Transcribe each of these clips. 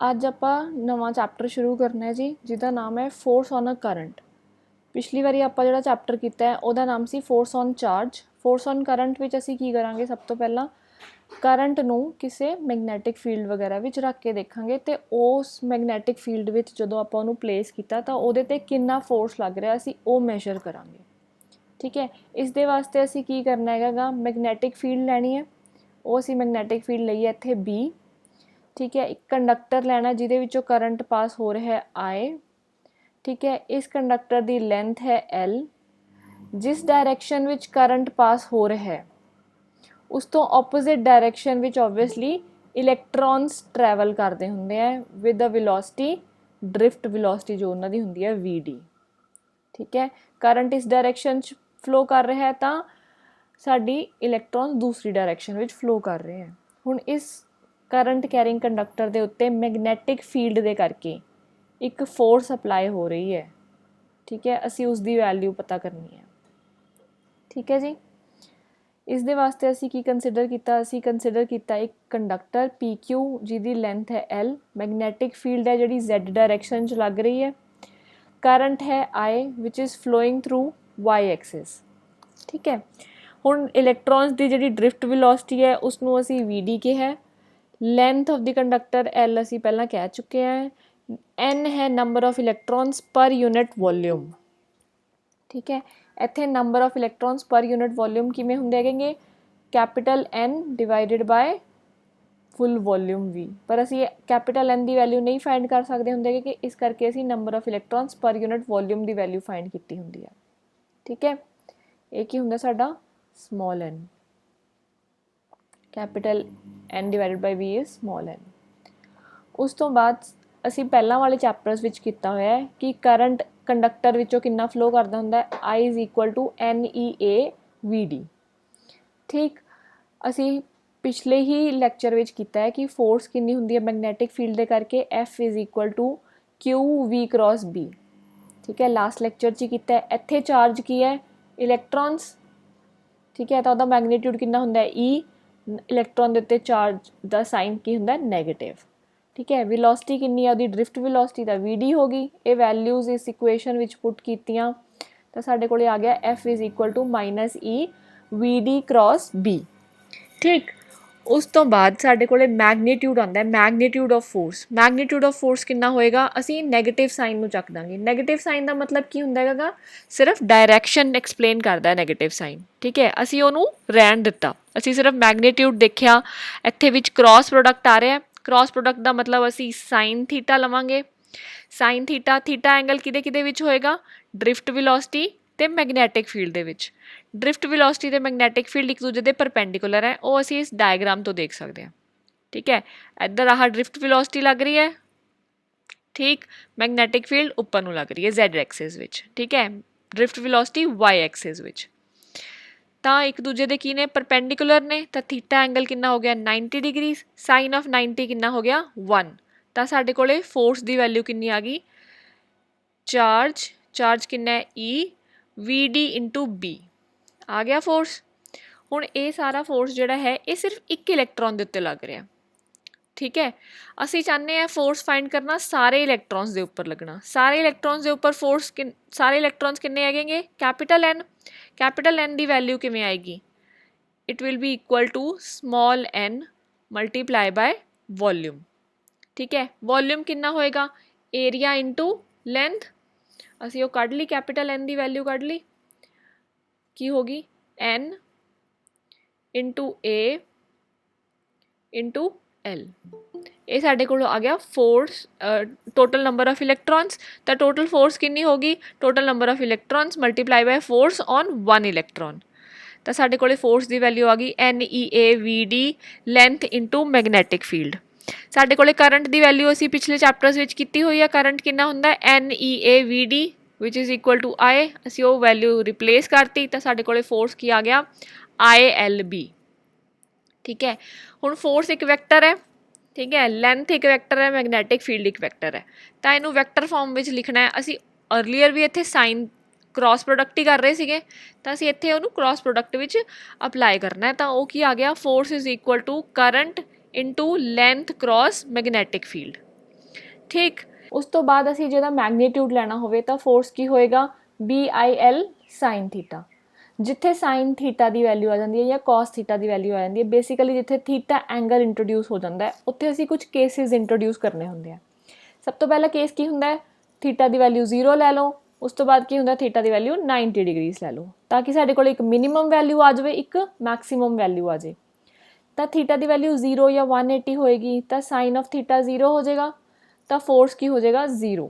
ਅੱਜ ਆਪਾਂ ਨਵਾਂ ਚੈਪਟਰ ਸ਼ੁਰੂ ਕਰਨਾ ਹੈ ਜੀ, ਜਿਹਦਾ ਨਾਮ ਹੈ ਫੋਰਸ ਔਨ ਅ ਕਰੰਟ। ਪਿਛਲੀ ਵਾਰੀ ਆਪਾਂ ਜਿਹੜਾ ਚੈਪਟਰ ਕੀਤਾ ਹੈ ਉਹਦਾ ਨਾਮ ਸੀ force on charge. Force on current ਵਿੱਚ ਅਸੀਂ ਕੀ ਕਰਾਂਗੇ, ਸਭ ਤੋਂ ਪਹਿਲਾਂ ਕਰੰਟ ਨੂੰ ਕਿਸੇ ਮੈਗਨੈਟਿਕ ਫੀਲਡ ਵਗੈਰਾ ਵਿੱਚ ਰੱਖ ਕੇ ਦੇਖਾਂਗੇ ਅਤੇ ਉਸ ਮੈਗਨੈਟਿਕ ਫੀਲਡ ਵਿੱਚ ਜਦੋਂ ਆਪਾਂ ਉਹਨੂੰ ਪਲੇਸ ਕੀਤਾ ਤਾਂ ਉਹਦੇ 'ਤੇ ਕਿੰਨਾ ਫੋਰਸ ਲੱਗ ਰਿਹਾ ਅਸੀਂ ਉਹ ਮੈਜ਼ਰ ਕਰਾਂਗੇ। ਠੀਕ ਹੈ, ਇਸ ਦੇ ਵਾਸਤੇ ਅਸੀਂ ਕੀ ਕਰਨਾ ਹੈਗਾ ਗਾ, ਮੈਗਨੈਟਿਕ ਫੀਲਡ ਲੈਣੀ ਹੈ। ਉਹ ਅਸੀਂ ਮੈਗਨੈਟਿਕ ਫੀਲਡ ਲਈ ਹੈ ਇੱਥੇ B। ਠੀਕ ਹੈ, ਇੱਕ ਕੰਡਕਟਰ ਲੈਣਾ ਜਿਹਦੇ ਵਿੱਚੋਂ ਕਰੰਟ ਪਾਸ ਹੋ ਰਿਹਾ ਹੈ I। ਠੀਕ ਹੈ, ਇਸ ਕੰਡਕਟਰ ਦੀ ਲੈਂਥ ਹੈ L। ਜਿਸ ਡਾਇਰੈਕਸ਼ਨ ਵਿੱਚ ਕਰੰਟ ਪਾਸ ਹੋ ਰਿਹਾ ਹੈ ਉਸ ਤੋਂ ਆਪੋਜ਼ਿਟ ਡਾਇਰੈਕਸ਼ਨ ਵਿੱਚ ਓਬਵੀਅਸਲੀ ਇਲੈਕਟ੍ਰੋਨਸ ਟਰੈਵਲ ਕਰਦੇ ਹੁੰਦੇ ਆ with a velocity, drift velocity ਜੋ ਉਹਨਾਂ ਦੀ ਹੁੰਦੀ ਹੈ VD। ਠੀਕ ਹੈ, ਕਰੰਟ ਇਸ ਡਾਇਰੈਕਸ਼ਨ 'ਚ ਫਲੋ ਕਰ ਰਿਹਾ ਹੈ ਤਾਂ ਸਾਡੀ ਇਲੈਕਟ੍ਰੋਨ ਦੂਸਰੀ ਡਾਇਰੈਕਸ਼ਨ ਵਿੱਚ ਫਲੋ ਕਰ ਰਹੇ ਹੈ। ਹੁਣ ਇਸ ਕਰੰਟ ਕੈਰਿੰਗ ਕੰਡਕਟਰ ਦੇ ਉੱਤੇ ਮੈਗਨੈਟਿਕ ਫੀਲਡ ਦੇ ਕਰਕੇ ਇੱਕ ਫੋਰਸ ਅਪਲਾਈ ਹੋ ਰਹੀ ਹੈ। ਠੀਕ ਹੈ, ਅਸੀਂ ਉਸ ਦੀ ਵੈਲਿਊ ਪਤਾ ਕਰਨੀ ਹੈ। ਠੀਕ ਹੈ ਜੀ, ਇਸ ਦੇ ਵਾਸਤੇ ਅਸੀਂ ਕੀ ਕੰਸੀਡਰ ਕੀਤਾ, ਅਸੀਂ ਕੰਸੀਡਰ ਕੀਤਾ ਇੱਕ ਕੰਡਕਟਰ PQ ਜਿਹਦੀ ਲੈਂਥ ਹੈ L। ਮੈਗਨੈਟਿਕ ਫੀਲਡ ਹੈ ਜਿਹੜੀ Z ਡਾਇਰੈਕਸ਼ਨ 'ਚ ਲੱਗ ਰਹੀ ਹੈ। ਕਰੰਟ ਹੈ I ਵਿਚ is flowing through Y axis. ਠੀਕ ਹੈ, ਹੁਣ ਇਲੈਕਟ੍ਰੋਨਸ ਦੀ ਜਿਹੜੀ ਡ੍ਰਿਫਟ ਵੈਲੋਸਿਟੀ ਹੈ ਉਸਨੂੰ ਅਸੀਂ VD ਕਿਹਾ। Length of the conductor L ਅਸੀਂ ਪਹਿਲਾਂ ਕਹਿ ਚੁੱਕੇ ਹਾਂ। N ਹੈ ਨੰਬਰ ਆਫ ਇਲੈਕਟ੍ਰੋਨਸ ਪਰ ਯੂਨਿਟ ਵੋਲਿਊਮ। ਠੀਕ ਹੈ, ਇੱਥੇ ਨੰਬਰ ਆਫ ਇਲੈਕਟ੍ਰੋਨਸ ਪਰ ਯੂਨਿਟ ਵੋਲਿਊਮ ਕਿਵੇਂ ਹੁੰਦੇ ਹੈਗੇ, ਕੈਪੀਟਲ N ਡਿਵਾਈਡਡ ਬਾਏ ਫੁੱਲ ਵੋਲਿਊਮ V। ਪਰ ਅਸੀਂ ਕੈਪੀਟਲ N ਦੀ ਵੈਲਿਊ ਨਹੀਂ ਫਾਈਂਡ ਕਰ ਸਕਦੇ ਹੁੰਦੇ ਕਿ ਇਸ ਕਰਕੇ ਅਸੀਂ ਨੰਬਰ ਆਫ ਇਲੈਕਟ੍ਰੋਨਸ ਪਰ ਯੂਨਿਟ ਵੋਲਿਊਮ ਦੀ ਵੈਲਿਊ ਫਾਈਂਡ ਕੀਤੀ ਹੁੰਦੀ ਹੈ। ਠੀਕ ਹੈ, ਇਹ ਕੀ ਹੁੰਦਾ ਸਾਡਾ small n, capital N divided by V is small n। ਉਸ ਤੋਂ ਬਾਅਦ ਅਸੀਂ ਪਹਿਲਾਂ ਵਾਲੇ ਚੈਪਟਰਸ ਵਿੱਚ ਕੀਤਾ ਹੋਇਆ ਹੈ ਕਿ ਕਰੰਟ ਕੰਡਕਟਰ ਵਿੱਚੋਂ ਕਿੰਨਾ ਫਲੋ ਕਰਦਾ ਹੁੰਦਾ ਹੈ, I is equal to NEA VD। ਠੀਕ, ਅਸੀਂ ਪਿਛਲੇ ਹੀ ਲੈਕਚਰ ਵਿੱਚ ਕੀਤਾ ਹੈ ਕਿ ਫੋਰਸ ਕਿੰਨੀ ਹੁੰਦੀ ਹੈ ਮੈਗਨੈਟਿਕ ਫੀਲਡ ਦੇ ਕਰਕੇ, F is equal to QV cross B। ਠੀਕ ਹੈ, ਲਾਸਟ ਲੈਕਚਰ 'ਚ ਹੀ ਕੀਤਾ ਹੈ। ਇੱਥੇ ਚਾਰਜ ਕੀ ਹੈ, ਇਲੈਕਟ੍ਰੋਨਸ। ਠੀਕ ਹੈ, ਤਾਂ ਉਹਦਾ ਮੈਗਨੀਟਿਊਡ ਕਿੰਨਾ ਹੁੰਦਾ ਹੈ E। ਇਲੈਕਟ੍ਰੋਨ ਦੇ ਉੱਤੇ ਚਾਰਜ ਦਾ ਸਾਈਨ ਕੀ ਹੁੰਦਾ ਨੈਗੇਟਿਵ। ਠੀਕ ਹੈ, ਵੈਲੋਸਿਟੀ ਕਿੰਨੀ ਹੈ ਉਹਦੀ, ਡ੍ਰਿਫਟ ਵੈਲੋਸਿਟੀ ਦਾ VD ਹੋ ਗਈ। ਇਹ ਵੈਲਿਊਜ਼ ਇਸ ਇਕੁਏਸ਼ਨ ਵਿੱਚ ਪੁੱਟ ਕੀਤੀਆਂ ਤਾਂ ਸਾਡੇ ਕੋਲ ਆ ਗਿਆ F is equal to -E VD cross B। ਠੀਕ, ਉਸ ਤੋਂ ਬਾਅਦ ਸਾਡੇ ਕੋਲ ਮੈਗਨੀਟਿਊਡ ਆਉਂਦਾ ਹੈ, magnitude of force. Magnitude of force ਕਿੰਨਾ ਹੋਏਗਾ, ਅਸੀਂ ਨੈਗੇਟਿਵ ਸਾਈਨ ਨੂੰ ਚੱਕ ਦਾਂਗੇ। ਨੈਗੇਟਿਵ ਸਾਈਨ ਦਾ ਮਤਲਬ ਕੀ ਹੁੰਦਾ ਹੈਗਾ, ਸਿਰਫ ਡਾਇਰੈਕਸ਼ਨ ਐਕਸਪਲੇਨ ਕਰਦਾ ਹੈ ਨੈਗੇਟਿਵ ਸਾਈਨ। ਠੀਕ ਹੈ, ਅਸੀਂ ਉਹਨੂੰ ਰਹਿਣ ਦਿੱਤਾ, ਅਸੀਂ ਸਿਰਫ ਮੈਗਨੀਟਿਊਡ ਦੇਖਿਆ। ਇੱਥੇ ਵਿੱਚ ਕ੍ਰੋਸ ਪ੍ਰੋਡਕਟ ਆ ਰਿਹਾ, ਕ੍ਰੋਸ ਪ੍ਰੋਡਕਟ ਦਾ ਮਤਲਬ ਅਸੀਂ ਸਾਈਨ ਥੀਟਾ ਲਵਾਂਗੇ। ਸਾਈਨ ਥੀਟਾ, ਥੀਟਾ ਐਂਗਲ ਕਿਹਦੇ ਵਿੱਚ ਹੋਏਗਾ, ਡ੍ਰਿਫਟ ਵੈਲੋਸਿਟੀ ਅਤੇ ਮੈਗਨੈਟਿਕ ਫੀਲਡ ਦੇ ਵਿੱਚ। ਡ੍ਰਿਫਟ ਵੈਲੋਸਿਟੀ ਅਤੇ ਮੈਗਨੈਟਿਕ ਫੀਲਡ ਇੱਕ ਦੂਜੇ ਦੇ ਪਰਪੈਂਡੀਕੂਲਰ ਹੈ, ਉਹ ਅਸੀਂ ਇਸ ਡਾਇਗਰਾਮ ਤੋਂ ਦੇਖ ਸਕਦੇ ਹਾਂ। ਠੀਕ ਹੈ, ਇੱਧਰ ਆਹ ਡ੍ਰਿਫਟ ਵੈਲੋਸਿਟੀ ਲੱਗ ਰਹੀ ਹੈ। ਠੀਕ, ਮੈਗਨੈਟਿਕ ਫੀਲਡ ਉੱਪਰ ਨੂੰ ਲੱਗ ਰਹੀ ਹੈ Z ਐਕਸਿਸ ਵਿੱਚ। ਠੀਕ ਹੈ, ਡ੍ਰਿਫਟ ਵੈਲੋਸਿਟੀ Y ਐਕਸਿਸ ਵਿੱਚ। ਤਾਂ ਇੱਕ ਦੂਜੇ ਦੇ ਕੀ ਨੇ, ਪਰਪੈਂਡੀਕੂਲਰ ਨੇ, ਤਾਂ ਥੀਟਾ ਐਂਗਲ ਕਿੰਨਾ ਹੋ ਗਿਆ 90 ਡਿਗਰੀ। ਸਾਈਨ ਆਫ 90 ਕਿੰਨਾ ਹੋ ਗਿਆ 1। ਤਾਂ ਸਾਡੇ ਕੋਲੇ ਫੋਰਸ ਦੀ ਵੈਲਿਊ ਕਿੰਨੀ ਆ ਗਈ, ਚਾਰਜ ਕਿੰਨਾ ਹੈ E VD ਇੰਟੂ B ਆ ਗਿਆ ਫੋਰਸ। ਹੁਣ ਇਹ ਸਾਰਾ ਫੋਰਸ ਜਿਹੜਾ ਹੈ ਇਹ ਸਿਰਫ ਇੱਕ ਇਲੈਕਟ੍ਰੋਨ ਦੇ ਉੱਤੇ ਲੱਗ ਰਿਹਾ। ਠੀਕ ਹੈ, ਅਸੀਂ ਚਾਹੁੰਦੇ ਹਾਂ ਫੋਰਸ ਫਾਈਂਡ ਕਰਨਾ ਸਾਰੇ ਇਲੈਕਟ੍ਰੋਨਸ ਦੇ ਉੱਪਰ ਲੱਗਣਾ। ਸਾਰੇ ਇਲੈਕਟ੍ਰੋਨਸ ਦੇ ਉੱਪਰ ਫੋਰਸ ਸਾਰੇ ਇਲੈਕਟ੍ਰੋਨਸ ਕਿੰਨੇ ਹੈਗੇ, ਕੈਪੀਟਲ N। ਕੈਪੀਟਲ N ਦੀ ਵੈਲਿਊ ਕਿਵੇਂ ਆਏਗੀ, it will be equal to small n multiply by volume. ਠੀਕ ਹੈ, ਵੋਲਿਊਮ ਕਿੰਨਾ ਹੋਏਗਾ, ਏਰੀਆ ਇੰਟੂ ਲੈਂਥ। ਅਸੀਂ ਉਹ ਕੱਢ ਲਈ, ਕੈਪੀਟਲ N ਦੀ ਵੈਲਿਊ ਕੱਢ ਲਈ, ਕੀ ਹੋ ਗਈ N into A into L। ਇਹ ਸਾਡੇ ਕੋਲ ਆ ਗਿਆ force, total number of electrons. ਤਾਂ ਟੋਟਲ ਫੋਰਸ ਕਿੰਨੀ ਹੋਗੀ, total number of electrons multiply by force on 1 electron. ਤਾਂ ਸਾਡੇ ਕੋਲ ਫੋਰਸ ਦੀ ਵੈਲਿਊ ਆ ਗਈ NEA VD length into magnetic field. ਸਾਡੇ ਕੋਲ ਕਰੰਟ ਦੀ ਵੈਲਿਊ ਅਸੀਂ ਪਿਛਲੇ ਚੈਪਟਰਸ ਵਿੱਚ ਕੀਤੀ ਹੋਈ ਆ। ਕਰੰਟ ਕਿੰਨਾ ਹੁੰਦਾ NEA VD ਵਿਚ ਇਜ਼ ਇਕੁਅਲ ਟੂ I। ਅਸੀਂ ਉਹ ਵੈਲਿਊ ਰਿਪਲੇਸ ਕਰਤੀ ਤਾਂ ਸਾਡੇ ਕੋਲ ਫੋਰਸ ਕੀ ਆ ਗਿਆ ILB। ਠੀਕ ਹੈ, ਹੁਣ ਫੋਰਸ ਇੱਕ ਵੈਕਟਰ ਹੈ। ਠੀਕ ਹੈ, ਲੈਂਥ ਇੱਕ ਵੈਕਟਰ ਹੈ, ਮੈਗਨੈਟਿਕ ਫੀਲਡ ਇੱਕ ਵੈਕਟਰ ਹੈ। ਤਾਂ ਇਹਨੂੰ ਵੈਕਟਰ ਫਾਰਮ ਵਿੱਚ ਲਿਖਣਾ ਹੈ। ਅਸੀਂ ਅਰਲੀਅਰ ਵੀ ਇੱਥੇ ਸਾਈਨ ਕ੍ਰੋਸ ਪ੍ਰੋਡਕਟ ਹੀ ਕਰ ਰਹੇ ਸੀਗੇ, ਤਾਂ ਅਸੀਂ ਇੱਥੇ ਉਹਨੂੰ ਕ੍ਰੋਸ ਪ੍ਰੋਡਕਟ ਵਿੱਚ ਅਪਲਾਈ ਕਰਨਾ। ਤਾਂ ਉਹ ਕੀ ਆ ਗਿਆ, force is equal to current into length cross magnetic field. ठीक। उस तो बाद असी जो मैगनीट्यूड लेना होवे तो फोर्स की होएगा BIL साइन थीटा। जिथे साइन थीटा की वैल्यू आ जाती है या कॉस थीटा की वैल्यू आ जाती है, बेसिकली जिथे थीटा एंगल इंट्रोड्यूस हो जाता है उत्थे असी कुछ केसिस इंट्रोड्यूस करने होंगे हैं। सब तो पहला केस की होंगे थीटा की वैल्यू 0 लै लो, उस तो बाद की होंगे थीटा की वैल्यू 90 डिग्रीज लै लो, ताकि साडे कोल एक मिनीमम वैल्यू आ जाए, एक मैक्सीमम वैल्यू आ जाए। तो थीटा की वैल्यू 0 या 180 होएगी तो साइन ऑफ थीटा 0 हो जाएगा, तो फोर्स की हो जाएगा 0।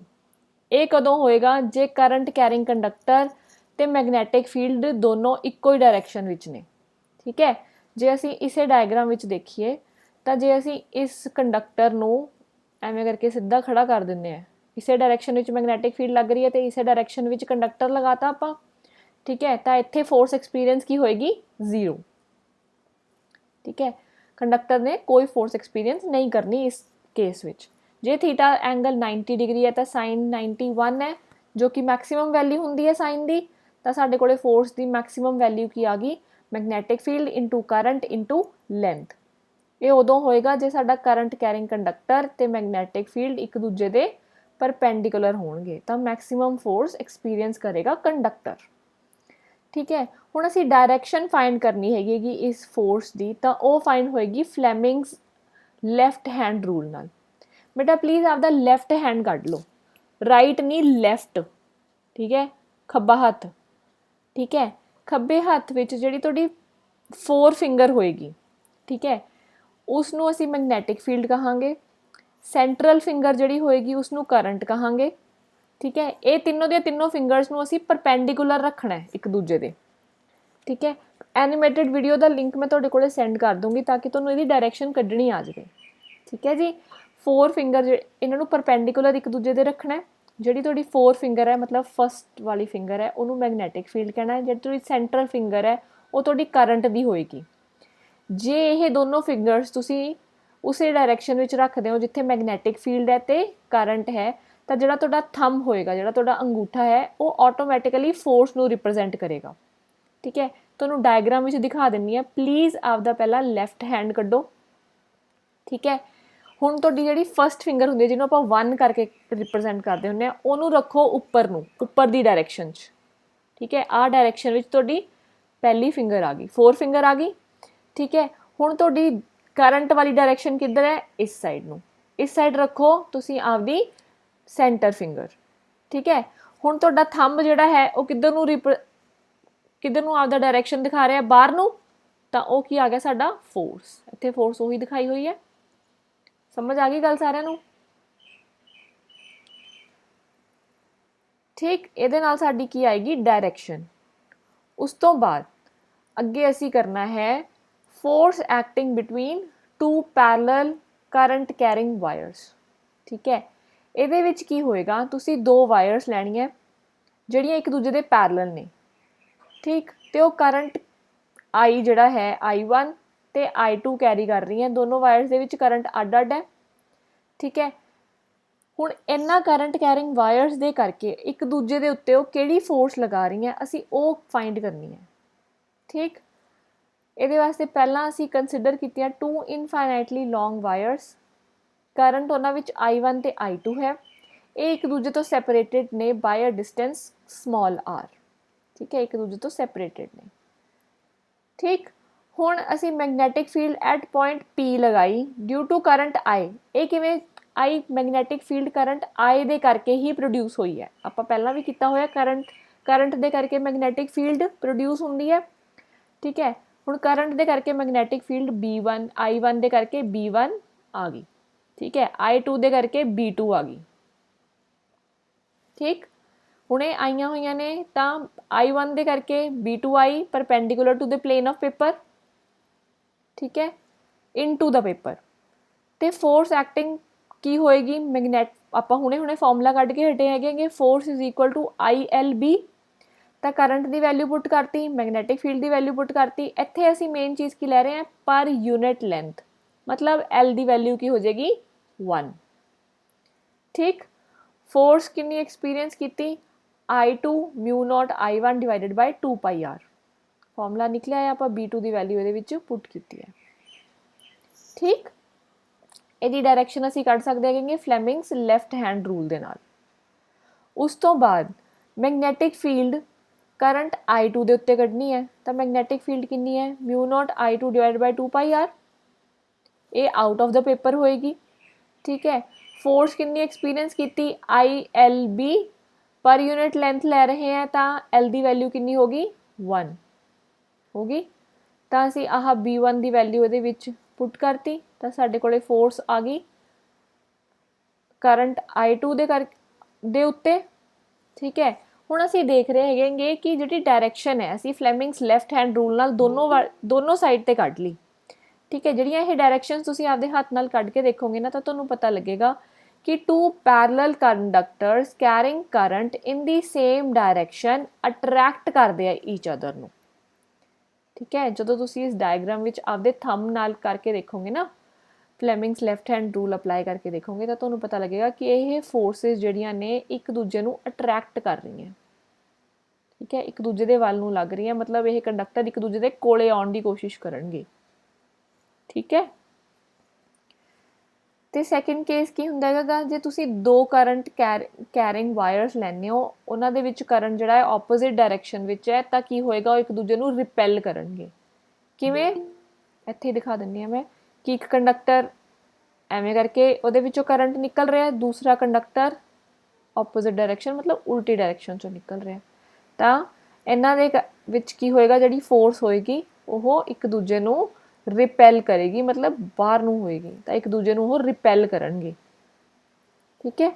ये कदों होएगा जे करंट कैरिंग कंडक्टर ते मैगनैटिक फील्ड दोनों इक्को ही डायरैक्शन विच ने। ठीक है, जे असी इसे डायग्राम विच देखिए तो जे असी इस कंडक्टर नूं एवें करके सीधा खड़ा कर दिंदे हैं, इसे डायरैक्शन विच मैगनैटिक फील्ड लग रही है तो इसे डायरैक्शन विच कंडक्टर लगाता आपां। ठीक है, तो इत्थे फोर्स एक्सपीरियंस की होएगी 0। ठीक है, कंडक्टर ने कोई फोर्स एक्सपीरियंस नहीं करनी इस case which. J theta angle 90 degree है तो साइन 91 है, जो कि मैक्सीमम वैल्यू होंदी है साइन दी, तो साडे कोले फोर्स दी मैक्सीमम वैल्यू की आ गई magnetic field into current into length. ये उदों होएगा जे साडा करंट कैरिंग कंडक्टर ते मैगनैटिक फील्ड एक दूजे दे परपेंडिकुलर होणगे, तो मैक्सीमम फोर्स एक्सपीरियंस करेगा कंडक्टर। ठीक है, हुण असी डायरैक्शन फाइंड करनी हैगी कि इस फोर्स की, तो वो फाइंड होएगी फ्लैमिंग्स लैफ्ट हैंड रूल नाल। बेटा प्लीज़ आपदा लैफ्ट हैंड कढ लो, राइट नहीं लैफ्ट। ठीक है, खब्बा हत्थ। ठीक है, खब्बे हत्थ विच जिहड़ी तुहाडी 4 फिंगर होएगी, ठीक है, उसनूं असी मैगनैटिक फील्ड कहांगे। सेंट्रल फिंगर जिहड़ी होएगी उसनूं करंट कहांगे। ठीक है, ये तीनों दे तीनों फिंगर्स नूं असी परपेंडिकुलर रखना है एक दूजे दे। ठीक है, एनीमेटेड वीडियो का लिंक मैं तुहाडे कोले सेंड कर दूँगी ताकि तुहानूं इहदी डायरैक्शन कड्ढणी आ जाए। ठीक है जी, 4 फिंगर इन्हां नूं परपेंडिकुलर एक दूजे दे रखना है। जिहड़ी तुहाडी 4 फिंगर है मतलब फस्ट वाली फिंगर है उन्होंने मैगनैटिक फील्ड कहना है, जिहड़ी तुहाडी सेंट्रल फिंगर है वो तुहाडी करंट दी होएगी। जे ये दोनों फिंगर्स तुसी उसे डायरैक्शन विच रखदे हो जिथे मैगनैटिक फील्ड है तो करंट है, तो जिहड़ा तुहाडा थंब होएगा, जिहड़ा तुहाडा अंगूठा है वो ऑटोमैटिकली फोर्स नूं रिप्रजेंट करेगा। ठीक है, तुहानूं डायग्राम विच दिखा दिंनी है, प्लीज़ आपदा पहला लैफ्ट हैंड कड्डो। ठीक है, हुण तुहाडी जिहड़ी फस्ट फिंगर हुंदी है जिहनूं आपां 1 करके रिप्रजेंट करदे हुंदे आ, ओनूं रखो उपर नूं, उपर दी डायरैक्शन च। ठीक है, आ डायरैक्शन विच तुहाडी पहली फिंगर आ गई, 4 फिंगर आ गई। ठीक है, हुण तुहाडी करंट वाली डायरैक्शन किधर है, इस साइड नूं, इस साइड रखो तुसीं आपदी सेंटर फिंगर। ठीक है, हुण तुहाडा थंब जिहड़ा है वो किधर नूं किधर नूं आपदा डायरैक्शन दिखा रहा है, बाहर नूं, तो वो की आ गया साडा फोर्स। इत्थे फोर्स उही दिखाई हुई है। समझ आ गई गल सारिआं नूं? ठीक, इहदे नाल साडी की आएगी डायरैक्शन। उस तो बाद अगे असी करना है force acting between 2 parallel current carrying wires. ठीक है, इहदे विच की होएगा, तुसी 2 वायर्स लैणियां जिहड़ियां एक दूजे दे पैरलल ने। ठीक, तो वो करंट आई जिहड़ा है I1 ते I2 कैरी कर रही हैं, दोनों वायर्स दे विच करंट अड अड है। ठीक है, हुण इन्ना करंट कैरिंग वायर्स दे करके एक दूजे दे उत्ते वो किहड़ी फोर्स लगा रही हैं असी वो फाइंड करनी है। ठीक, इहदे वास्ते पहलां असी कंसीडर कीतियां 2 इनफाइनाइटली लॉन्ग वायर्स। करंट उन्हां विच I1 ते I2 है, ये एक दूजे तो सैपरेटेड ने by a distance small r। ठीक है, एक दूजे तो सैपरेटेड ने। ठीक, हुण असी magnetic field at point P लगाई ड्यू टू करंट I। ये किवें आई मैगनैटिक फील्ड करंट I दे करके ही प्रोड्यूस हुई है। आपां पहलां भी कीता होया, करंट दे करके मैगनैटिक फील्ड प्रोड्यूस हुंदी है। ठीक है, हुण करंट दे करके मैगनैटिक फील्ड B1 I1 दे करके B1 आ गई। ठीक है, I2 दे करके B2 आ गई। ठीक, हुणे आईयां होईयां ने तां I1 दे करके B2 I perpendicular to the plane of paper. ठीक है, इन टू द पेपर। तो फोर्स एक्टिंग की होएगी मैगनैट, आपां हुणे हुणे फॉर्मूला कढ के हटे हैगे, force is equal to ILB। तो करंट की वैल्यू पुट करती, मैगनैटिक फील्ड की वैल्यू पुट करती। इत्थे असी मेन चीज़ की लै रहे हैं पर यूनिट लेंथ, मतलब L की वैल्यू की हो जाएगी 1। ठीक, फोर्स कितनी एक्सपीरियंस की, I2 mu naught I1 divided by 2πr। Formula निकलिया है, आप B2 की वैल्यू ये पुट की है। ठीक, ਇਹਦੀ ਡਾਇਰੈਕਸ਼ਨ ਅਸੀਂ ਕੱਢ ਸਕਦੇ ਹੈਗੇ ਫਲੈਮਿੰਗਸ ਲੈਫਟ ਹੈਂਡ ਰੂਲ ਦੇ ਨਾਲ। ਉਸ ਤੋਂ ਬਾਅਦ ਮੈਗਨੈਟਿਕ ਫੀਲਡ ਕਰੰਟ I2 ਦੇ ਉੱਤੇ ਕੱਢਣੀ ਹੈ, ਤਾਂ ਮੈਗਨੈਟਿਕ ਫੀਲਡ ਕਿੰਨੀ ਹੈ μ0 I2 ਡਿਵਾਈਡ ਬਾਈ 2πr, ਇਹ ਆਊਟ ਆਫ ਦਾ ਪੇਪਰ ਹੋਏਗੀ। ਠੀਕ ਹੈ, ਫੋਰਸ ਕਿੰਨੀ ਐਕਸਪੀਰੀਅੰਸ ਕੀਤੀ ILB, ਪਰ यूनिट ਲੈਂਥ ਲੈ ਰਹੇ हैं ਤਾਂ L ਦੀ ਵੈਲਿਊ ਕਿੰਨੀ ਹੋਗੀ 1 ਹੋਗੀ। ਤਾਂ ਅਸੀਂ ਆਹ B1 ਦੀ ਵੈਲਿਊ ਇਹਦੇ ਵਿੱਚ ਪੁੱਟ ਕਰਤੀ, ਤਾਂ ਸਾਡੇ ਕੋਲੇ ਫੋਰਸ ਆ ਗਈ ਕਰੰਟ I2 ਦੇ ਉੱਤੇ। ਠੀਕ ਹੈ, ਹੁਣ ਅਸੀਂ ਦੇਖ ਰਹੇ ਹੈਗੇ ਕਿ ਜਿਹੜੀ ਡਾਇਰੈਕਸ਼ਨ ਹੈ ਅਸੀਂ ਫਲੈਮਿੰਗਸ ਲੈਫਟ ਹੈਂਡ ਰੂਲ ਨਾਲ ਦੋਨੋਂ ਸਾਈਡ ਤੇ ਕੱਢ ਲਈ। ਠੀਕ ਹੈ, ਜਿਹੜੀਆਂ ਇਹ ਡਾਇਰੈਕਸ਼ਨਸ ਤੁਸੀਂ ਆਪਦੇ ਹੱਥ ਨਾਲ ਕੱਢ ਕੇ ਦੇਖੋਗੇ ਨਾ ਤਾਂ ਤੁਹਾਨੂੰ ਪਤਾ ਲੱਗੇਗਾ ਕਿ to parallel ਕੰਡਕਟਰਸ carrying current in the same direction attract ਕਰਦੇ ਆ ਈਚ ਅਦਰ ਨੂੰ। ਠੀਕ ਹੈ, ਜਦੋਂ ਤੁਸੀਂ ਇਸ ਡਾਇਗਰਾਮ ਵਿੱਚ ਆਪਦੇ ਥੰਬ ਨਾਲ ਕਰਕੇ ਦੇਖੋਗੇ ਨਾ, ਫਲੈਮਿੰਗਸ ਲੈਫਟ ਹੈਂਡ ਰੂਲ ਅਪਲਾਈ ਕਰਕੇ ਦੇਖੋਗੇ ਤਾਂ ਤੁਹਾਨੂੰ ਪਤਾ ਲੱਗੇਗਾ ਕਿ ਇਹ ਫੋਰਸਿਸ ਜਿਹੜੀਆਂ ਨੇ ਇੱਕ ਦੂਜੇ ਨੂੰ ਅਟਰੈਕਟ ਕਰ ਰਹੀਆਂ। ਠੀਕ ਹੈ, ਇੱਕ ਦੂਜੇ ਦੇ ਵੱਲ ਨੂੰ ਲੱਗ ਰਹੀਆਂ, ਮਤਲਬ ਇਹ ਕੰਡਕਟਰ ਇੱਕ ਦੂਜੇ ਦੇ ਕੋਲੇ ਆਉਣ ਦੀ ਕੋਸ਼ਿਸ਼ ਕਰਨਗੇ। ਠੀਕ ਹੈ, ਤੇ ਸੈਕਿੰਡ ਕੇਸ ਕੀ ਹੁੰਦਾ ਹੈਗਾ, ਜੇ ਤੁਸੀਂ ਦੋ ਕਰੰਟ ਕੈਰਿੰਗ ਵਾਇਰਸ ਲੈਂਦੇ ਹੋ, ਉਹਨਾਂ ਦੇ ਵਿੱਚ ਕਰੰਟ ਜਿਹੜਾ ਹੈ ਆਪੋਜ਼ਿਟ ਡਾਇਰੈਕਸ਼ਨ ਵਿੱਚ ਹੈ, ਤਾਂ ਕੀ ਹੋਏਗਾ ਉਹ ਇੱਕ ਦੂਜੇ ਨੂੰ ਰਿਪੈਲ ਕਰਨਗੇ। ਕਿਵੇਂ, ਇੱਥੇ ਦਿਖਾ ਦਿੰਦੀ ਹਾਂ ਮੈਂ ਕਿ ਇੱਕ ਕੰਡਕਟਰ ਐਵੇਂ ਕਰਕੇ ਉਹਦੇ ਵਿੱਚੋਂ ਕਰੰਟ ਨਿਕਲ ਰਿਹਾ, ਦੂਸਰਾ ਕੰਡਕਟਰ ਆਪੋਜ਼ਿਟ ਡਾਇਰੈਕਸ਼ਨ ਮਤਲਬ ਉਲਟੀ ਡਾਇਰੈਕਸ਼ਨ ਚੋਂ ਨਿਕਲ ਰਿਹਾ, ਤਾਂ ਇਹਨਾਂ ਦੇ ਵਿੱਚ ਕੀ ਹੋਏਗਾ, ਜਿਹੜੀ ਫੋਰਸ ਹੋਏਗੀ ਉਹ ਇੱਕ ਦੂਜੇ ਨੂੰ ਰਿਪੈਲ ਕਰੇਗੀ, ਮਤਲਬ ਬਾਹਰ ਨੂੰ ਹੋਏਗੀ, ਤਾਂ ਇੱਕ ਦੂਜੇ ਨੂੰ ਉਹ ਰਿਪੈਲ ਕਰਨਗੇ। ਠੀਕ ਹੈ,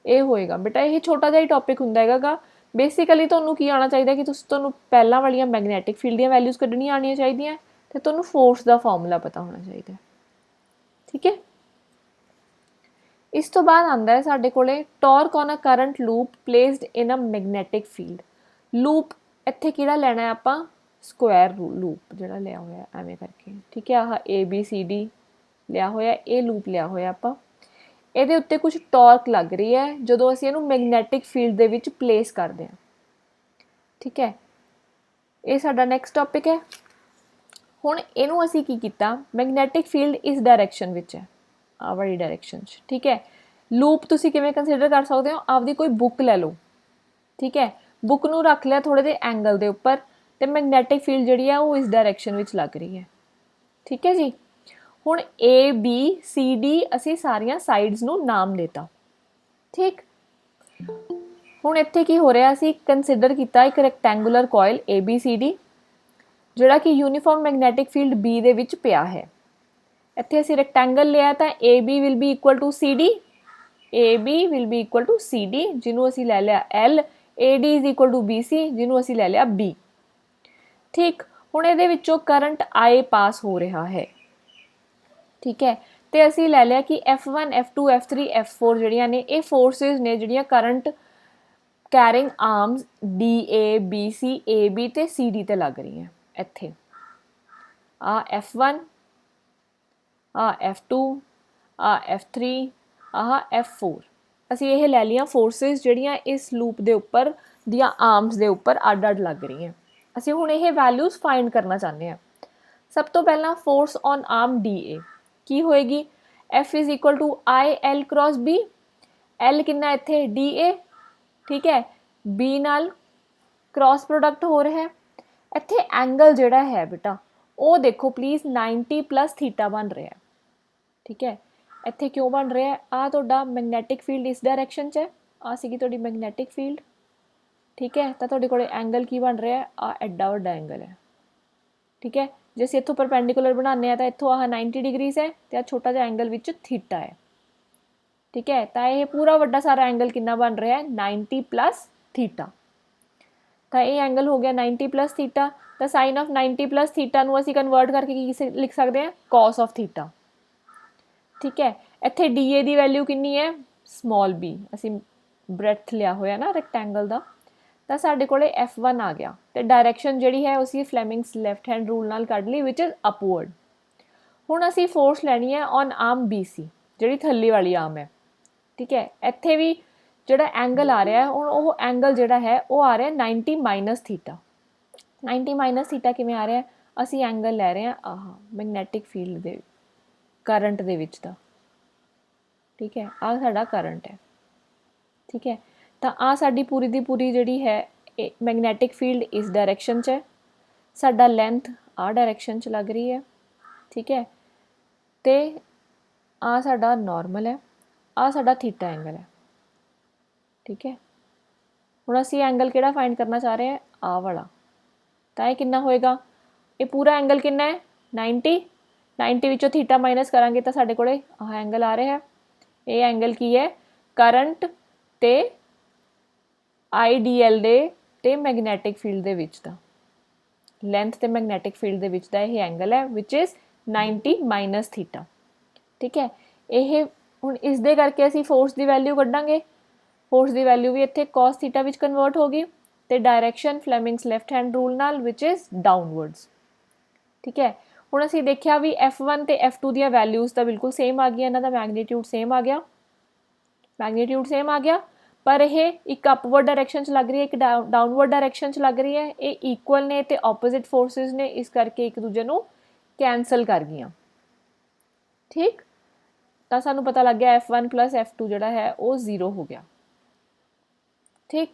ਇਹ ਹੋਏਗਾ ਬੇਟਾ, ਇਹ ਛੋਟਾ ਜਿਹਾ ਹੀ ਟੌਪਿਕ ਹੁੰਦਾ ਹੈਗਾ। ਬੇਸਿਕਲੀ ਤੁਹਾਨੂੰ ਕੀ ਆਉਣਾ ਚਾਹੀਦਾ ਕਿ ਤੁਹਾਨੂੰ ਪਹਿਲਾਂ ਵਾਲੀਆਂ ਮੈਗਨੈਟਿਕ ਫੀਲਡ ਦੀਆਂ ਵੈਲਿਊਜ਼ ਕੱਢਣੀਆਂ ਆਉਣੀਆਂ ਚਾਹੀਦੀਆਂ ਤੇ ਤੁਹਾਨੂੰ ਫੋਰਸ ਦਾ ਫਾਰਮੂਲਾ ਪਤਾ ਹੋਣਾ ਚਾਹੀਦਾ। ਠੀਕ ਹੈ, ਇਸ ਤੋਂ ਬਾਅਦ ਆਉਂਦਾ ਹੈ ਸਾਡੇ ਕੋਲੇ torque on a current loop placed in a magnetic field. Loop ਇੱਥੇ ਕਿਹੜਾ ਲੈਣਾ ਹੈ ਆਪਾਂ, ਸਕੁਆਇਰ ਲੂਪ ਜਿਹੜਾ ਲਿਆ ਹੋਇਆ ਐਵੇਂ ਕਰਕੇ। ਠੀਕ ਹੈ, ਆਹ ABCD ਲਿਆ ਹੋਇਆ, ਇਹ ਲੂਪ ਲਿਆ ਹੋਇਆ ਆਪਾਂ, ਇਹਦੇ ਉੱਤੇ ਕੁਝ ਟਾਰਕ ਲੱਗ ਰਹੀ ਹੈ ਜਦੋਂ ਅਸੀਂ ਇਹਨੂੰ ਮੈਗਨੈਟਿਕ ਫੀਲਡ ਦੇ ਵਿੱਚ ਪਲੇਸ ਕਰਦੇ ਹਾਂ। ਠੀਕ ਹੈ, ਇਹ ਸਾਡਾ ਨੈਕਸਟ ਟੌਪਿਕ ਹੈ। ਹੁਣ ਇਹਨੂੰ ਅਸੀਂ ਕੀ ਕੀਤਾ, ਮੈਗਨੈਟਿਕ ਫੀਲਡ ਇਸ ਡਾਇਰੈਕਸ਼ਨ ਵਿੱਚ ਹੈ, ਆਹ ਵਾਲੀ ਡਾਇਰੈਕਸ਼ਨ 'ਚ। ਠੀਕ ਹੈ, ਲੂਪ ਤੁਸੀਂ ਕਿਵੇਂ ਕੰਸੀਡਰ ਕਰ ਸਕਦੇ ਹੋ, ਆਪਦੀ ਕੋਈ ਬੁੱਕ ਲੈ ਲਓ। ਠੀਕ ਹੈ, ਬੁੱਕ ਨੂੰ ਰੱਖ ਲਿਆ ਥੋੜੇ ਜਿਹੇ ਐਂਗਲ ਦੇ ਉੱਪਰ, ਤੇ ਮੈਗਨੈਟਿਕ ਫੀਲਡ ਜਿਹੜੀ ਆ ਉਹ ਇਸ ਡਾਇਰੈਕਸ਼ਨ ਵਿੱਚ ਲੱਗ ਰਹੀ ਹੈ। ਠੀਕ ਹੈ ਜੀ, ਹੁਣ ABCD ਅਸੀਂ ਸਾਰੀਆਂ ਸਾਈਡਸ ਨੂੰ ਨਾਮ ਦੇਤਾ। ਠੀਕ, ਹੁਣ ਇੱਥੇ ਕੀ ਹੋ ਰਿਹਾ, ਅਸੀਂ ਕੰਸੀਡਰ ਕੀਤਾ ਇੱਕ ਰੈਕਟੈਂਗੂਲਰ ਕੋਇਲ ABCD ਜਿਹੜਾ ਕਿ ਯੂਨੀਫਾਰਮ ਮੈਗਨੈਟਿਕ ਫੀਲਡ B ਦੇ ਵਿੱਚ ਪਿਆ ਹੈ। ਇੱਥੇ ਅਸੀਂ ਰੈਕਟੈਂਗਲ ਲਿਆ ਤਾਂ AB will be equal to CD, AB will be equal to CD ਜਿਹਨੂੰ ਅਸੀਂ ਲੈ ਲਿਆ L, AD is equal to BC ਜਿਹਨੂੰ ਅਸੀਂ ਲੈ ਲਿਆ B। ਠੀਕ, ਹੁਣ ਇਹਦੇ ਵਿੱਚੋਂ ਕਰੰਟ I ਪਾਸ ਹੋ ਰਿਹਾ ਹੈ। ਠੀਕ ਹੈ, ਤੇ ਅਸੀਂ ਲੈ ਲਿਆ ਕਿ F1 F2 F3 F4 ਜਿਹੜੀਆਂ ਨੇ ਇਹ ਫੋਰਸਿਸ ਨੇ ਜਿਹੜੀਆਂ current carrying arms DA BC AB ਤੇ CD ਤੇ ਲੱਗ ਰਹੀਆਂ। ਇੱਥੇ ਆ F1, ਆ F2, ਆ F3, ਆਹ F4, ਅਸੀਂ ਇਹ ਲੈ ਲਈਆਂ ਫੋਰਸਿਸ ਜਿਹੜੀਆਂ ਇਸ ਲੂਪ ਦੇ ਉੱਪਰ ਦੀਆਂ ਆਰਮਸ ਦੇ ਉੱਪਰ ਅੱਡ ਅੱਡ ਲੱਗ ਰਹੀਆਂ। ਅਸੀਂ ਹੁਣ ਇਹ ਵੈਲਿਊਜ਼ ਫਾਈਂਡ ਕਰਨਾ ਚਾਹੁੰਦੇ ਹਾਂ। ਸਭ ਤੋਂ ਪਹਿਲਾਂ ਫੋਰਸ ਔਨ ਆਰਮ DA ਕੀ ਹੋਏਗੀ, F is equal to IL cross B, L ਕਿੰਨਾ ਇੱਥੇ DA। ਠੀਕ ਹੈ, B ਨਾਲ ਕ੍ਰੋਸ ਪ੍ਰੋਡਕਟ ਹੋ ਰਿਹਾ। ਇੱਥੇ ਐਂਗਲ ਜਿਹੜਾ ਹੈ ਬੇਟਾ ਉਹ ਦੇਖੋ ਪਲੀਜ਼ 90 ਪਲੱਸ ਥੀਟਾ ਬਣ ਰਿਹਾ। ਠੀਕ ਹੈ, ਇੱਥੇ ਕਿਉਂ ਬਣ ਰਿਹਾ, ਆਹ ਤੁਹਾਡਾ ਮੈਗਨੈਟਿਕ ਫੀਲਡ ਇਸ ਡਾਇਰੈਕਸ਼ਨ 'ਚ ਹੈ, ਆਹ ਸੀਗੀ ਤੁਹਾਡੀ ਮੈਗਨੈਟਿਕ ਫੀਲਡ। ਠੀਕ ਹੈ, ਤਾਂ ਤੁਹਾਡੇ ਕੋਲ ਐਂਗਲ ਕੀ ਬਣ ਰਿਹਾ, ਆਹ ਐਡਾ ਵੱਡਾ ਐਂਗਲ ਹੈ। ਠੀਕ ਹੈ, ਜੇ ਅਸੀਂ ਇੱਥੋਂ ਪਰਪੈਂਡੀਕੂਲਰ ਬਣਾਉਂਦੇ ਹਾਂ ਤਾਂ ਇੱਥੋਂ ਆਹ 90 ਡਿਗਰੀਜ਼ ਹੈ ਤੇ ਆਹ ਛੋਟਾ ਜਿਹਾ ਐਂਗਲ ਵਿੱਚ ਥੀਟਾ ਹੈ। ਠੀਕ ਹੈ, ਤਾਂ ਇਹ ਪੂਰਾ ਵੱਡਾ ਸਾਰਾ ਐਂਗਲ ਕਿੰਨਾ ਬਣ ਰਿਹਾ ਹੈ 90 ਪਲੱਸ ਥੀਟਾ। ਤਾਂ ਇਹ ਐਂਗਲ ਹੋ ਗਿਆ 90 ਪਲੱਸ ਥੀਟਾ। ਤਾਂ ਸਾਈਨ ਆਫ 90 ਪਲੱਸ ਥੀਟਾ ਨੂੰ ਅਸੀਂ ਕਨਵਰਟ ਕਰਕੇ ਕੀ ਲਿਖ ਸਕਦੇ ਹਾਂ, cos ਆਫ ਥੀਟਾ। ਠੀਕ ਹੈ, ਇੱਥੇ DA ਦੀ ਵੈਲਿਊ ਕਿੰਨੀ ਹੈ, ਸਮਾਲ b, ਅਸੀਂ ਬ੍ਰੈਥ ਲਿਆ ਹੋਇਆ ਨਾ ਰੈਕਟੈਂਗਲ ਦਾ, ਤਾਂ ਸਾਡੇ ਕੋਲੇ F1 ਆ ਗਿਆ। ਤੇ ਡਾਇਰੈਕਸ਼ਨ ਜਿਹੜੀ ਹੈ ਉਸੀ ਫਲੈਮਿੰਗਸ ਲੈਫਟ ਹੈਂਡ ਰੂਲ ਨਾਲ ਕੱਢ ਲਈ ਵਿਚ ਇਜ਼ ਅਪਵਰਡ। ਹੁਣ ਅਸੀਂ ਫੋਰਸ ਲੈਣੀ ਹੈ ਔਨ ਆਰਮ BC ਜਿਹੜੀ ਥੱਲੇ ਵਾਲੀ ਆਰਮ ਹੈ। ਠੀਕ ਹੈ, ਇੱਥੇ ਵੀ ਜਿਹੜਾ ਐਂਗਲ ਆ ਰਿਹਾ ਹੁਣ ਉਹ ਐਂਗਲ ਜਿਹੜਾ ਹੈ ਉਹ ਆ ਰਿਹਾ 90 ਮਾਈਨਸ ਥੀਟਾ। 90 ਮਾਈਨਸ ਥੀਟਾ ਕਿਵੇਂ ਆ ਰਿਹਾ, ਅਸੀਂ ਐਂਗਲ ਲੈ ਰਹੇ ਹਾਂ ਆਹ ਮੈਗਨੈਟਿਕ ਫੀਲਡ ਦੇ ਕਰੰਟ ਦੇ ਵਿੱਚ ਦਾ। ठीक है, आ साडा करंट है। ठीक है, तो आ साडी पूरी दी पूरी जिहड़ी है मैगनैटिक फील्ड इस डायरैक्शन च है, साडा लेंथ आ डायरैक्शन च लग रही है। ठीक है, तो आ साडा नॉर्मल है, आ साडा थीटा एंगल है। ठीक है, हुण असीं एंगल किहड़ा फाइंड करना चाह रहे हैं, आ वाला। तो ये कितना होएगा, ये पूरा एंगल कितना है 90, 90 विचों थीटा माइनस करांगे तो साडे कोले आह एंगल आ रहा है। ये एंगल की है, करंट ते आईडीएल दे ते मैगनैटिक फील्ड दे विच दा, लेंथ ते मैगनैटिक फील्ड दे विच दा ये एंगल है विच इज़ 90 माइनस थीटा। ठीक है, ये हुण इस दे करके असीं फोर्स की वैल्यू कड्डांगे, फोर्स की वैल्यू भी इत्थे कॉस थीटा विच कन्वर्ट होगी, ते direction Fleming's left hand rule नाल विच इज़ डाउनवर्ड्स। ठीक है, हुण असीं देखिया भी F1 ते F2 दी वैल्यूज़ तो बिल्कुल सेम आ गई, इन्हां दा मैगनीट्यूड सेम आ गया, मैगनीट्यूड सेम आ गया, पर यह एक अपवर्ड डायरैक्शन च लग रही है, एक डाउनवर्ड डायरैक्शन च लग रही है। ये ईक्वल ने ते ऑपोजिट फोर्सिस ने, इस करके एक दूजे नूं कैंसल कर गई। ठीक, तो सानू पता लग गया F1 प्लस F2 जिहड़ा है वो 0 हो गया। ठीक,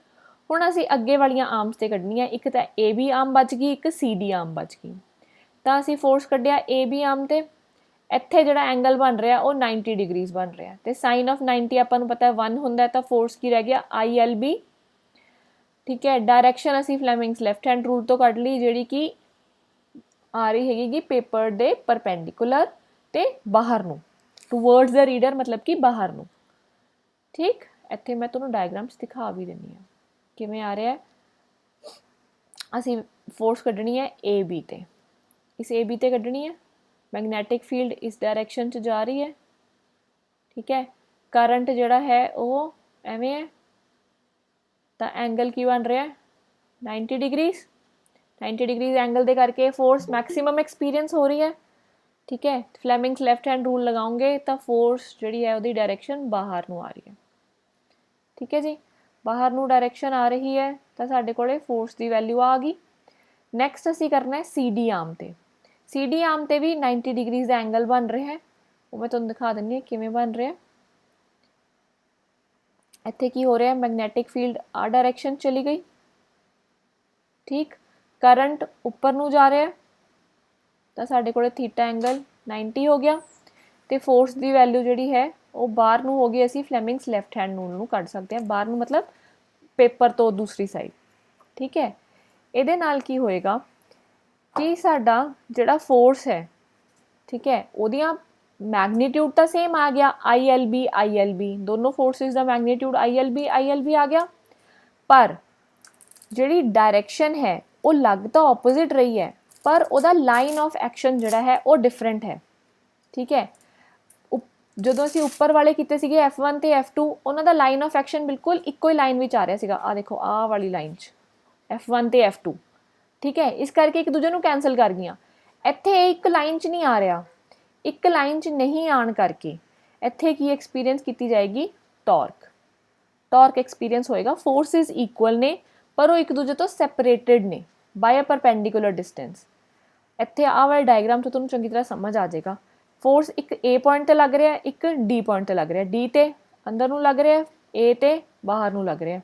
हुण असीं अगे वालियां आर्म्स ते कढनियां, एक तो ए बी आर्म बच गई, एक सी डी आर्म बच गई। तो असीं फोर्स कढिया ए बी आर्म ते, इत्थे जिहड़ा एंगल बन रहा वो 90 डिग्रीज बन रहा, तो साइन ऑफ 90 आपां नूं पता है 1 हुंदा, तो फोर्स की रह गया ILB। ठीक है, डायरैक्शन असीं फ्लैमिंग्स लैफ्ट हैंड रूल तो कढ ली, जिहड़ी कि आ रही हैगी पेपर दे परपेंडिकुलर ते बाहर नूं, टूवर्ड्स द रीडर मतलब कि बाहर नूं। ठीक, इत्थे मैं तुहानूं डायग्राम्स दिखा भी दिंदी हां किवें आ रहा है। असीं फोर्स कढनी है ए बी ते, इस ए बी ते कढनी है, मैगनैटिक फील्ड इस डायरैक्शन च जा रही है। ठीक है, करंट जिहड़ा है वो एवें है, तो एंगल की बन रहा है 90 डिग्रीज, 90 डिग्रीज एंगल दे करके फोर्स मैक्सिमम एक्सपीरियंस हो रही है। ठीक है, फ्लैमिंग्स लैफ्ट हैंड रूल लगाओगे तो फोर्स जिहड़ी है उसकी डायरैक्शन बाहर नूं आ रही है। ठीक है जी, बाहर नूं डायरैक्शन आ रही है, तो साडे कोले फोर्स की वैल्यू आ गई। नैक्सट असीं करना है सी डी आर्म ते, सी डी आर्म ते भी 90 डिग्रीज का एंगल बन रहा है, वो मैं तुहानूं दिखा दिंदी हां किवें बन रहा है। इत्थे की हो रहा है, मैगनैटिक फील्ड आ डायरैक्शन चली गई। ठीक, करंट उपर नूं जा रहा है, तो साडे कोले थीटा एंगल 90 हो गया, तो फोर्स की वैल्यू जिहड़ी है वो बाहर नूं हो गई। असीं फ्लैमिंग्स लैफ्ट हैंड रूल नूं कढ सकते हैं, बाहर नूं मतलब पेपर तो दूसरी साइड। ठीक है, इहदे नाल की होएगा कि साडा जिहड़ा फोर्स है, ठीक है, ओहदियां मैगनीट्यूड तो सेम आ गया, ILB दोनों फोर्सिस का मैगनीट्यूड ILB आ गया, पर जिहड़ी डायरैक्शन है वो लग तो ऑपोजिट रही है, पर ਉਹਦਾ लाइन ऑफ एक्शन जिहड़ा है वो डिफरेंट है। ठीक है, ਜਦੋਂ ਅਸੀਂ ਉੱਪਰ ਵਾਲੇ ਕੀਤੇ ਸੀਗੇ F1 ਤੇ F2, ਉਹਨਾਂ ਦਾ ਲਾਈਨ ਆਫ ਐਕਸ਼ਨ ਬਿਲਕੁਲ ਇੱਕੋ ਹੀ ਲਾਈਨ ਵਿੱਚ ਆ ਰਿਹਾ ਸੀਗਾ, ਆ ਦੇਖੋ ਆਹ ਵਾਲੀ ਲਾਈਨ 'ਚ F1 ਤੇ F2। ठीक है, इस करके एक दूजे नूं कैंसल कर गई। इत्थे एक लाइन च नहीं आ रहा, एक लाइन च नहीं आण करके इत्थे की एक्सपीरियंस की जाएगी टॉर्क, टॉर्क एक्सपीरियंस होएगा। फोर्सिस इक्वल ने पर वो एक दूजे तो सैपरेटेड ने बाय अ परपेंडिकुलर डिस्टेंस। इत्थे आ वाले डायग्राम तो तुहानूं चंगी तरह समझ आ जाएगा। फोर्स एक ए पॉइंट ते लग रहा है, एक डी पॉइंट ते लग रहा है, डी ते अंदर नूं लग रहा है, ए ते बाहर नूं लग रहा है।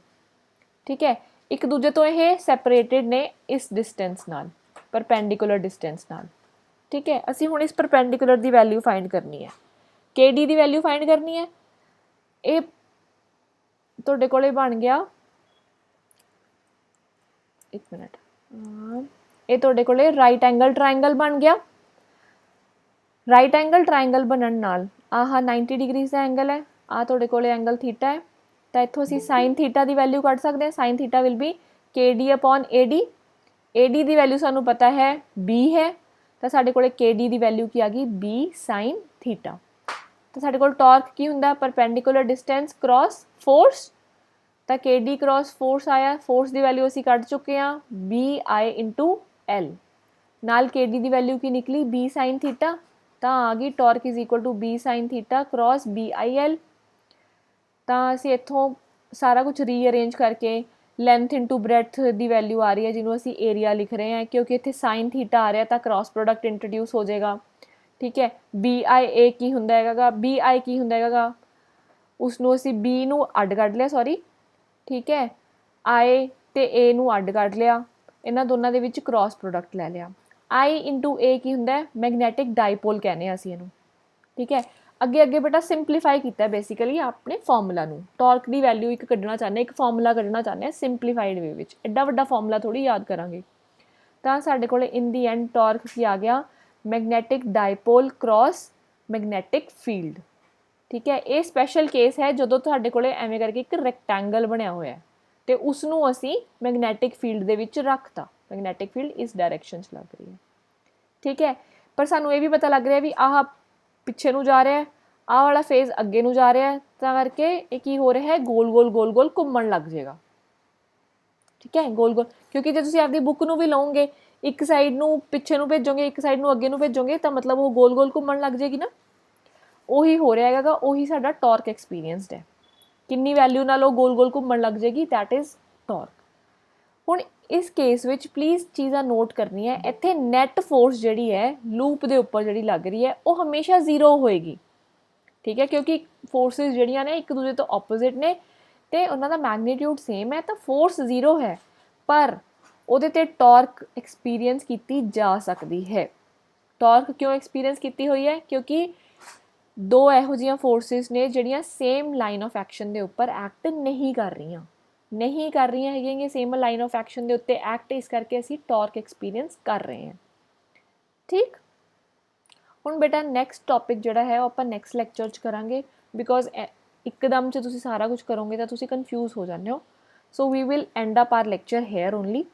ठीक है, एक दूजे तो ये सैपरेटेड ने इस डिस्टेंस नाल, परपेंडिकुलर डिस्टेंस नाल। ठीक है, असीं हुण इस परपेंडिकुलर की वैल्यू फाइंड करनी है, KD की वैल्यू फाइंड करनी है। ये तुहाडे कोले बन गया, एक मिनट, ये तुहाडे कोले राइट एंगल ट्रायंगल बन गया। राइट एंगल ट्रायंगल बनन नाल आह 90 डिग्रीज का एंगल है, आ तुहाडे कोले एंगल थीटा है, तो इत्थों असीं साइन थीटा की वैल्यू कढ सकते हैं। Sine theta will be KD upon AD। AD की वैल्यू सानू पता है B है, तो साडे कोले KD की वैल्यू की आ गई B साइन थीटा। तो साडे कोल टॉर्क की हुंदा, परपेंडिकुलर डिस्टेंस क्रॉस फोर्स, तो KD क्रॉस फोर्स आया, फोर्स की वैल्यू असीं कढ चुके हैं BI इंटू L, नाल KD की वैल्यू की निकली B साइन थीटा, तो आ गई torque is equal to B sine theta cross BIL। तो असीं इत्थों सारा कुछ रीअरेंज करके लेंथ इंटू ब्रैथ की वैल्यू आ रही है, जिन्होंं असीं एरिया लिख रहे हैं, क्योंकि इत्थे साइन थीटा आ रहा तो क्रॉस प्रोडक्ट इंट्रोड्यूस हो जाएगा। ठीक है, BIA की हुंदा हैगा, BI की हुंदा हैगा ਉਸਨੂੰ ਅਸੀਂ ਬੀ ਨੂੰ ਅੱਡ ਕੱਢ ਲਿਆ, ਸੌਰੀ, ਠੀਕ ਹੈ, ਆਈ ਤੇ ਏ ਨੂੰ ਅੱਡ ਕੱਢ ਲਿਆ, ਇਹਨਾਂ ਦੋਨਾਂ ਦੇ ਵਿੱਚ ਕ੍ਰੋਸ ਪ੍ਰੋਡਕਟ ਲੈ ਲਿਆ। ਆਈ ਇੰਟੂ ਏ ਕੀ ਹੁੰਦਾ ਹੈ? ਮੈਗਨੈਟਿਕ ਡਾਈਪੋਲ ਕਹਿੰਦੇ ਹਾਂ ਅਸੀਂ ਇਹਨੂੰ, ਠੀਕ ਹੈ। ਅੱਗੇ ਅੱਗੇ ਬੇਟਾ ਸਿੰਪਲੀਫਾਈ ਕੀਤਾ ਬੇਸਿਕਲੀ ਆਪਣੇ ਫਾਰਮੂਲਾ ਨੂੰ, ਟਾਰਕ ਦੀ ਵੈਲਿਊ ਇੱਕ ਕੱਢਣਾ ਚਾਹੁੰਦੇ, ਇੱਕ ਫਾਰਮੂਲਾ ਕੱਢਣਾ ਚਾਹੁੰਦੇ ਹਾਂ ਸਿੰਪਲੀਫਾਈਡ ਵੇ ਵਿੱਚ, ਐਡਾ ਵੱਡਾ ਫਾਰਮੂਲਾ ਥੋੜ੍ਹੀ ਯਾਦ ਕਰਾਂਗੇ। ਤਾਂ ਸਾਡੇ ਕੋਲ ਇਨ ਦੀ ਐਂਡ ਟਾਰਕ ਕੀ ਆ ਗਿਆ? ਮੈਗਨੈਟਿਕ ਡਾਈਪੋਲ ਕ੍ਰੋਸ ਮੈਗਨੈਟਿਕ ਫੀਲਡ, ਠੀਕ ਹੈ। ਇਹ ਸਪੈਸ਼ਲ ਕੇਸ ਹੈ ਜਦੋਂ ਤੁਹਾਡੇ ਕੋਲ ਐਵੇਂ ਕਰਕੇ ਇੱਕ ਰੈਕਟੈਂਗਲ ਬਣਿਆ ਹੋਇਆ ਅਤੇ ਉਸਨੂੰ ਅਸੀਂ ਮੈਗਨੈਟਿਕ ਫੀਲਡ ਦੇ ਵਿੱਚ ਰੱਖਤਾ, ਮੈਗਨੈਟਿਕ ਫੀਲਡ ਇਸ ਡਾਇਰੈਕਸ਼ਨ 'ਚ ਲੱਗ ਰਹੀ ਹੈ, ਠੀਕ ਹੈ। ਪਰ ਸਾਨੂੰ ਇਹ ਵੀ ਪਤਾ ਲੱਗ ਰਿਹਾ ਵੀ ਆਹ ਪਿੱਛੇ ਨੂੰ ਜਾ ਰਿਹਾ, ਆਹ ਵਾਲਾ ਫੇਜ਼ ਅੱਗੇ ਨੂੰ ਜਾ ਰਿਹਾ, ਤਾਂ ਕਰਕੇ ਇਹ ਕੀ ਹੋ ਰਿਹਾ ਹੈ? ਗੋਲ ਗੋਲ ਘੁੰਮਣ ਲੱਗ ਜਾਏਗਾ, ਠੀਕ ਹੈ, ਗੋਲ, ਕਿਉਂਕਿ ਜੇ ਤੁਸੀਂ ਆਪਦੀ ਬੁੱਕ ਨੂੰ ਵੀ ਲਓਗੇ, ਇੱਕ ਸਾਈਡ ਨੂੰ ਪਿੱਛੇ ਨੂੰ ਭੇਜੋਗੇ, ਇੱਕ ਸਾਈਡ ਨੂੰ ਅੱਗੇ ਨੂੰ ਭੇਜੋਗੇ, ਤਾਂ ਮਤਲਬ ਉਹ ਗੋਲ ਘੁੰਮਣ ਲੱਗ ਜਾਏਗੀ ਨਾ। ਉਹੀ ਹੋ ਰਿਹਾ ਹੈਗਾ, ਉਹੀ ਸਾਡਾ ਟਾਰਕ ਐਕਸਪੀਰੀਅੰਸਡ ਹੈ। ਕਿੰਨੀ ਵੈਲਿਊ ਨਾਲ ਉਹ ਗੋਲ ਘੁੰਮਣ ਲੱਗ ਜਾਏਗੀ, ਦੈਟ ਇਜ਼ ਟਾਰਕ। ਹੁਣ ਇਸ ਕੇਸ ਵਿੱਚ ਪਲੀਜ਼ ਚੀਜ਼ਾਂ ਨੋਟ ਕਰਨੀਆਂ, ਇੱਥੇ ਨੈਟ ਫੋਰਸ ਜਿਹੜੀ ਹੈ ਲੂਪ ਦੇ ਉੱਪਰ ਜਿਹੜੀ ਲੱਗ ਰਹੀ ਹੈ ਉਹ ਹਮੇਸ਼ਾ ਜ਼ੀਰੋ ਹੋਏਗੀ, ਠੀਕ ਹੈ, ਕਿਉਂਕਿ ਫੋਰਸਿਸ ਜਿਹੜੀਆਂ ਨੇ ਇੱਕ ਦੂਜੇ ਤੋਂ ਆਪੋਜ਼ਿਟ ਨੇ ਅਤੇ ਉਹਨਾਂ ਦਾ ਮੈਗਨੀਟਿਊਡ ਸੇਮ ਹੈ, ਤਾਂ ਫੋਰਸ ਜ਼ੀਰੋ ਹੈ, ਪਰ ਉਹਦੇ 'ਤੇ ਟਾਰਕ ਐਕਸਪੀਰੀਅੰਸ ਕੀਤੀ ਜਾ ਸਕਦੀ ਹੈ। ਟਾਰਕ ਕਿਉਂ ਐਕਸਪੀਰੀਅੰਸ ਕੀਤੀ ਹੋਈ ਹੈ? ਕਿਉਂਕਿ ਦੋ ਇਹੋ ਜਿਹੀਆਂ ਫੋਰਸਿਸ ਨੇ ਜਿਹੜੀਆਂ ਸੇਮ ਲਾਈਨ ਆਫ ਐਕਸ਼ਨ ਦੇ ਉੱਪਰ ਐਕਟ ਨਹੀਂ ਕਰ ਰਹੀਆਂ ਹੈਗੀਆਂ ਸੇਮ ਲਾਈਨ ਆਫ ਐਕਸ਼ਨ ਦੇ ਉੱਤੇ ਐਕਟ, ਇਸ ਕਰਕੇ ਅਸੀਂ ਟਾਰਕ ਐਕਸਪੀਰੀਅੰਸ ਕਰ ਰਹੇ ਹਾਂ, ਠੀਕ। ਹੁਣ ਬੇਟਾ ਨੈਕਸਟ ਟੌਪਿਕ ਜਿਹੜਾ ਹੈ ਉਹ ਆਪਾਂ ਨੈਕਸਟ ਲੈਕਚਰ 'ਚ ਕਰਾਂਗੇ, ਬਿਕੋਜ਼ ਇੱਕਦਮ 'ਚ ਤੁਸੀਂ ਸਾਰਾ ਕੁਝ ਕਰੋਗੇ ਤਾਂ ਤੁਸੀਂ ਕਨਫਿਊਜ਼ ਹੋ ਜਾਂਦੇ ਹੋ। So we will end up our lecture here only.